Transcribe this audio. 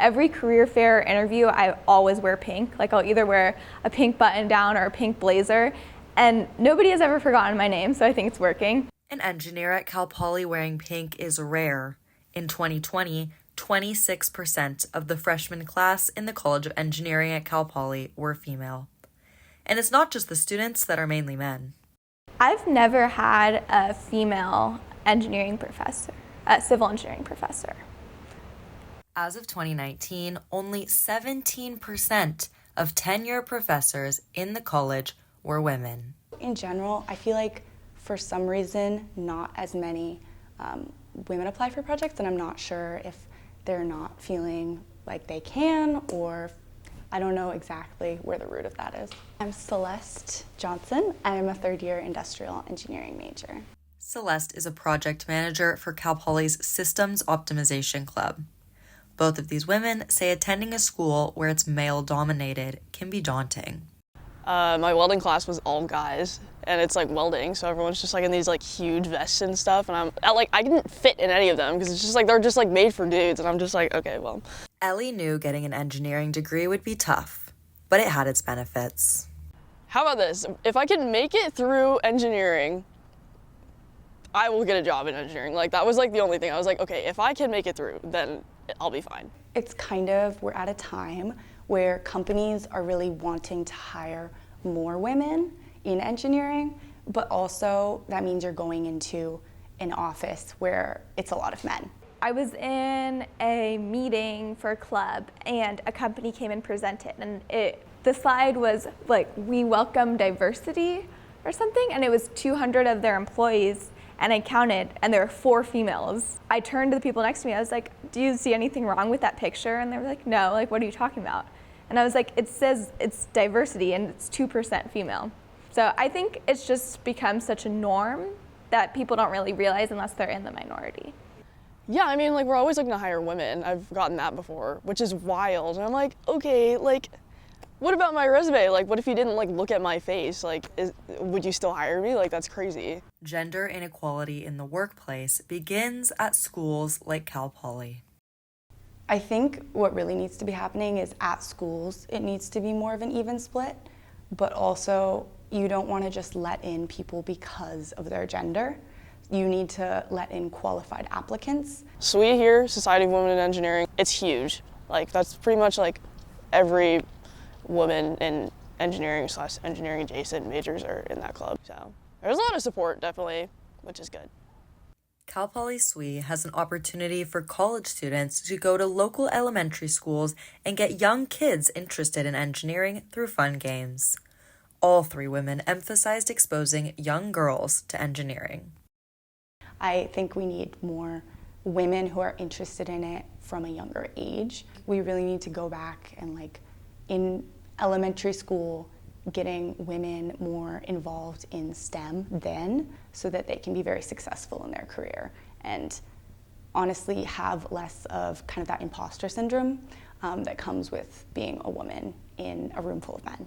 Every career fair interview, I always wear pink. Like I'll either wear a pink button down or a pink blazer, and nobody has ever forgotten my name, so I think it's working. An engineer at Cal Poly wearing pink is rare. In 2020, 26% of the freshman class in the College of Engineering at Cal Poly were female. And it's not just the students that are mainly men. I've never had a female engineering professor, a civil engineering professor. As of 2019, only 17% of tenure professors in the college were women. In general, I feel like for some reason, not as many women apply for projects, and I'm not sure if they're not feeling like they can, or I don't know exactly where the root of that is. I'm Celeste Johnson. I am a third-year industrial engineering major. Celeste is a project manager for Cal Poly's Systems Optimization Club. Both of these women say attending a school where it's male-dominated can be daunting. My welding class was all guys, and it's like welding, so everyone's just like in these like huge vests and stuff, and I didn't fit in any of them because it's just like they're just like made for dudes, and I'm just like, okay, well. Ellie knew getting an engineering degree would be tough, but it had its benefits. How about this? If I can make it through engineering, I will get a job in engineering. Like that was like the only thing. I was like, okay, if I can make it through, then I'll be fine. It's we're at a time where companies are really wanting to hire more women in engineering, but also that means you're going into an office where it's a lot of men. I was in a meeting for a club and a company came and presented, and the slide was like, we welcome diversity or something, and it was 200 of their employees, and I counted, and there were 4 females. I turned to the people next to me, I was like, do you see anything wrong with that picture? And they were like, no, like, what are you talking about? And I was like, it says it's diversity and it's 2% female. So I think it's just become such a norm that people don't really realize unless they're in the minority. Yeah, I mean, like, we're always looking to hire women. I've gotten that before, which is wild. And I'm like, okay, like, what about my resume? Like, what if you didn't, like, look at my face? Like, would you still hire me? Like, that's crazy. Gender inequality in the workplace begins at schools like Cal Poly. I think what really needs to be happening is at schools, it needs to be more of an even split, but also you don't want to just let in people because of their gender. You need to let in qualified applicants. SWE here, Society of Women in Engineering, it's huge. Like, that's pretty much like every woman in engineering/engineering adjacent majors are in that club. So there's a lot of support, definitely, which is good. Cal Poly SWE has an opportunity for college students to go to local elementary schools and get young kids interested in engineering through fun games. All 3 women emphasized exposing young girls to engineering. I think we need more women who are interested in it from a younger age. We really need to go back and, like, in elementary school, getting women more involved in STEM then, so that they can be very successful in their career and honestly have less of kind of that imposter syndrome that comes with being a woman in a room full of men.